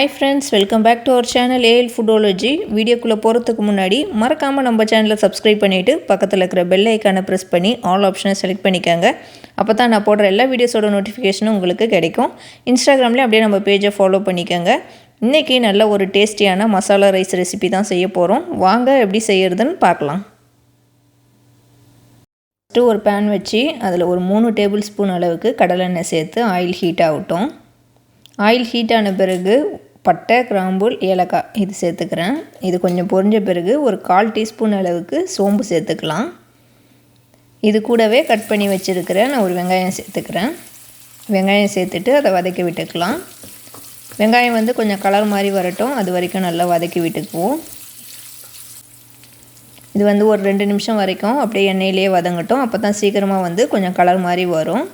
Hi friends, welcome back to our channel foodology. வீடியோக்குள்ள போறதுக்கு முன்னாடி மறக்காம நம்ம சேனலை subscribe பண்ணிட்டு பக்கத்துல இருக்கிற bell ஐகானை press பண்ணி all options select பண்ணிக்கங்க. அப்பதான் நான் போடுற எல்லா வீடியோஸோட நோட்டிஃபிகேஷனும் உங்களுக்கு கிடைக்கும். இன்ஸ்டாகிராம்ல அப்படியே நம்ம பேஜை ஃபாலோ பண்ணிக்கங்க. இன்னைக்கு நல்ல ஒரு டேஸ்டியான மசாலா ரைஸ் ரெசிபி தான் செய்ய போறோம். வாங்க எப்படி செய்யிறதுன்னு பார்க்கலாம். ஒரு pan வச்சி அதுல ஒரு 3 டேபிள்ஸ்பூன் அளவுக்கு கடலெண்ணெய் சேர்த்து ஆயில் ஹீட் ஆகட்டும். ஆயில் ஹீட் ஆன பிறகு பட்டை கிராம்பு ஏலக்காய் இது சேர்த்துக்கிறேன். இது கொஞ்சம் பொரிஞ்ச பிறகு ஒரு 1/4 டீஸ்பூன் அளவுக்கு சோம்பு சேர்த்துக்கலாம். இது கூடவே கட் பண்ணி வச்சிருக்கிற நான் ஒரு வெங்காயம் சேர்த்துக்கிறேன். வெங்காயம் சேர்த்துட்டு அதை வதக்கி விட்டுக்கலாம். வெங்காயம் வந்து கொஞ்சம் கலர் மாதிரி வரட்டும், அது வரைக்கும் நல்லா வதக்கி விட்டுக்குவோம். இது வந்து ஒரு 2 நிமிஷம் வரைக்கும் அப்படியே எண்ணெயிலே வதங்கட்டும். அப்போ தான் சீக்கிரமாக வந்து கொஞ்சம் கலர் மாதிரி வரும்.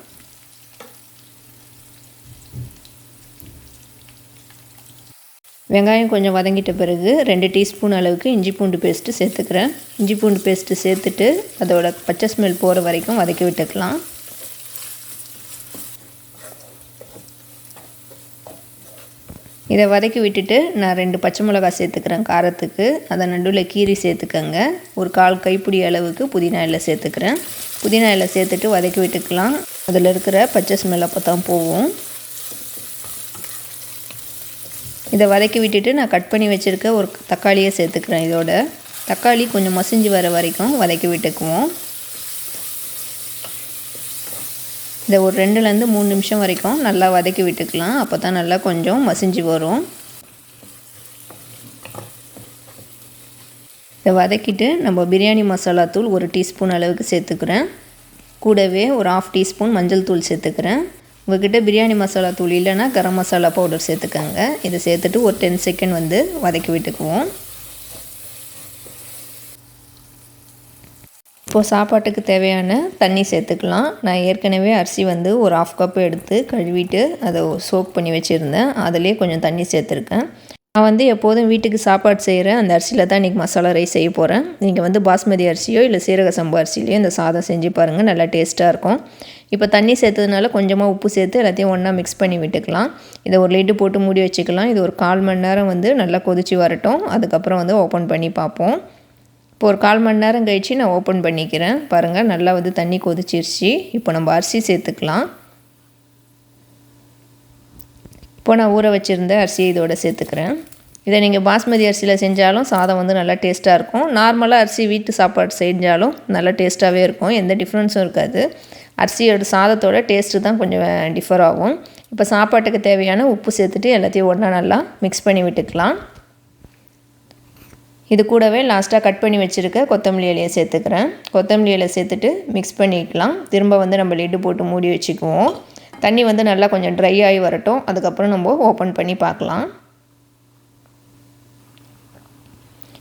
வெங்காயம் கொஞ்சம் வதங்கிட்ட பிறகு 2 டீஸ்பூன் அளவுக்கு இஞ்சி பூண்டு பேஸ்ட்டு சேர்த்துக்கிறேன். இஞ்சி பூண்டு பேஸ்ட்டு சேர்த்துட்டு அதோட பச்சை ஸ்மெல் போகிற வரைக்கும் வதக்கி விட்டுக்கலாம். இதை வதக்கி விட்டுட்டு நான் 2 பச்சை மிளகாய் சேர்த்துக்கிறேன் காரத்துக்கு. அதை நடுவில் கீரி சேர்த்துக்கங்க. ஒரு 1/4 கைப்பிடி அளவுக்கு புதினா இலை சேர்த்துக்கிறேன். புதினா இலை சேர்த்துட்டு வதக்கி விட்டுக்கலாம். அதில் இருக்கிற பச்சை ஸ்மெல் அப்போ தான் போகும். இதை வதக்கி விட்டுட்டு நான் கட் பண்ணி வச்சுருக்க ஒரு தக்காளியை சேர்த்துக்கிறேன். இதோட தக்காளி கொஞ்சம் மசிஞ்சு வர வரைக்கும் வதக்கி விட்டுக்குவோம். இதை ஒரு 2லேருந்து 3 நிமிஷம் வரைக்கும் நல்லா வதக்கி விட்டுக்கலாம். அப்போ தான் நல்லா கொஞ்சம் மசிஞ்சு வரும். இதை வதக்கிட்டு நம்ம பிரியாணி மசாலா தூள் 1 டீஸ்பூன் அளவுக்கு சேர்த்துக்கிறேன். கூடவே ஒரு 1/2 டீஸ்பூன் மஞ்சள் தூள் சேர்த்துக்கிறேன். உங்கள்கிட்ட பிரியாணி மசாலா தூள் இல்லைன்னா கரம் மசாலா பவுடர் சேர்த்துக்கங்க. இதை சேர்த்துட்டு ஒரு 10 செகண்ட் வந்து வதக்கி விட்டுக்குவோம். இப்போது சாப்பாட்டுக்கு தேவையான தண்ணி சேர்த்துக்கலாம். நான் ஏற்கனவே அரிசி வந்து ஒரு 1/2 கப் எடுத்து கழுவிட்டு அதை சோக் பண்ணி வச்சுருந்தேன். அதிலே கொஞ்சம் தண்ணி சேர்த்துருக்கேன். நான் வந்து எப்போதும் வீட்டுக்கு சாப்பாடு செய்கிறேன் அந்த அரிசியில் தான் இன்றைக்கி மசாலா ரைஸ் செய்ய போகிறேன். நீங்கள் வந்து பாஸ்மதி அரிசியோ இல்லை சீரக சம்பா அரிசிலையோ இந்த சாதம் செஞ்சு பாருங்கள், நல்லா டேஸ்ட்டாக இருக்கும். இப்போ தண்ணி சேர்த்ததுனால கொஞ்சமாக உப்பு சேர்த்து எல்லாத்தையும் ஒன்றா மிக்ஸ் பண்ணி விட்டுக்கலாம். இதை ஒரு லிட்டு போட்டு மூடி வச்சுக்கலாம். இது ஒரு 1/4 மணி நேரம் வந்து நல்லா கொதிச்சு வரட்டும். அதுக்கப்புறம் வந்து ஓப்பன் பண்ணி பார்ப்போம். இப்போ ஒரு 1/4 மணி நேரம் கழித்து நான் ஓப்பன் பண்ணிக்கிறேன். பாருங்கள் நல்லா வந்து தண்ணி கொதிச்சிருச்சு. இப்போ நம்ம அரிசி சேர்த்துக்கலாம். இப்போ நான் ஊற வச்சுருந்த அரிசியை இதோட சேர்த்துக்கிறேன். இதை நீங்கள் பாஸ்மதி அரிசியில் செஞ்சாலும் சாதம் வந்து நல்லா டேஸ்ட்டாக இருக்கும். நார்மலாக அரிசி வீட்டு சாப்பாடு செஞ்சாலும் நல்லா டேஸ்ட்டாகவே இருக்கும். எந்த டிஃப்ரென்ஸும் இருக்காது. அரிசியோட சாதத்தோட டேஸ்ட்டு தான் கொஞ்சம் டிஃபர் ஆகும். இப்போ சாப்பாட்டுக்கு தேவையான உப்பு சேர்த்துட்டு எல்லாத்தையும் ஒன்றா நல்லா மிக்ஸ் பண்ணி விட்டுக்கலாம். இது கூடவே லாஸ்ட்டாக கட் பண்ணி வச்சுருக்க கொத்தமல்லி இலையை சேர்த்துக்கிறேன். கொத்தமல்லி இலை சேர்த்துட்டு மிக்ஸ் பண்ணிக்கலாம். திரும்ப வந்து நம்ம லிட்டு போட்டு மூடி வச்சுக்குவோம். தண்ணி வந்து நல்லா கொஞ்சம் ட்ரை ஆகி வரட்டும். அதுக்கப்புறம் நம்ம ஓப்பன் பண்ணி பார்க்கலாம்.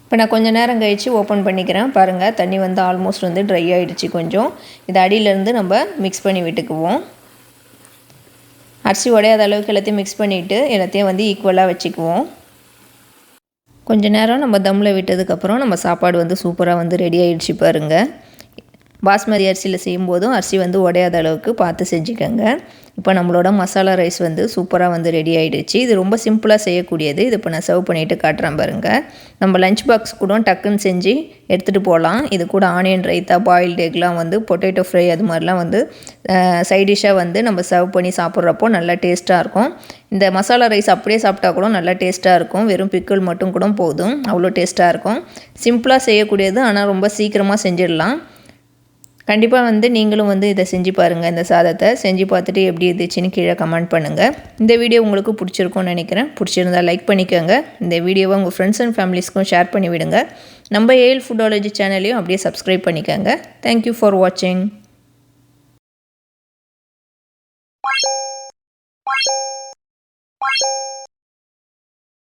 இப்போ நான் கொஞ்சம் நேரம் கழித்து ஓப்பன் பண்ணிக்கிறேன். பாருங்கள் தண்ணி வந்து ஆல்மோஸ்ட் வந்து ட்ரை ஆகிடுச்சு கொஞ்சம். இது அடியிலேருந்து நம்ம மிக்ஸ் பண்ணி விட்டுக்குவோம். அரிசி உடையாத அளவுக்கு எல்லாத்தையும் மிக்ஸ் பண்ணிவிட்டு எல்லாத்தையும் வந்து ஈக்குவலாக வச்சுக்குவோம். கொஞ்சம் நேரம் நம்ம தம்மில் விட்டதுக்கப்புறம் நம்ம சாப்பாடு வந்து சூப்பராக வந்து ரெடி ஆகிடுச்சு பாருங்கள். பாஸ்மதி அரிசியில் செய்யும்போதும் அரிசி வந்து உடையாத அளவுக்கு பார்த்து செஞ்சுக்கோங்க. இப்போ நம்மளோட மசாலா ரைஸ் வந்து சூப்பராக வந்து ரெடி ஆகிடுச்சு. இது ரொம்ப சிம்பிளாக செய்யக்கூடியது. இது இப்போ நான் சர்வ் பண்ணிவிட்டு காட்டுறேன் பாருங்கள். நம்ம லஞ்ச் பாக்ஸ் கூட டக்குன்னு செஞ்சு எடுத்துகிட்டு போகலாம். இது கூட ஆனியன் ரைத்தா, பாயில்டு எக்லாம் வந்து பொட்டேட்டோ ஃப்ரை அது மாதிரிலாம் வந்து சைடிஷ்ஷாக வந்து நம்ம சர்வ் பண்ணி சாப்பிட்றப்போ நல்லா டேஸ்ட்டாக இருக்கும். இந்த மசாலா ரைஸ் அப்படியே சாப்பிட்டா கூட நல்லா டேஸ்ட்டாக இருக்கும். வெறும் பிக்கிள் மட்டும் கூட போதும், அவ்வளோ டேஸ்ட்டாக இருக்கும். சிம்பிளாக செய்யக்கூடியது, ஆனால் ரொம்ப சீக்கிரமாக செஞ்சிடலாம். கண்டிப்பாக வந்து நீங்களும் வந்து இதை செஞ்சு பாருங்கள். இந்த சாதத்தை செஞ்சு பார்த்துட்டு எப்படி இருந்துச்சுன்னு கீழே கமெண்ட் பண்ணுங்கள். இந்த வீடியோ உங்களுக்கு பிடிச்சிருக்கும்னு நினைக்கிறேன். பிடிச்சிருந்தால் லைக் பண்ணிக்கோங்க. இந்த வீடியோவை உங்கள் ஃப்ரெண்ட்ஸ் அண்ட் ஃபேமிலிஸ்க்கும் ஷேர் பண்ணி விடுங்க. நம்ம ஃபுடோலஜி சேனலையும் அப்படியே சப்ஸ்கிரைப் பண்ணிக்கோங்க. தேங்க்யூ ஃபார் வாட்சிங்.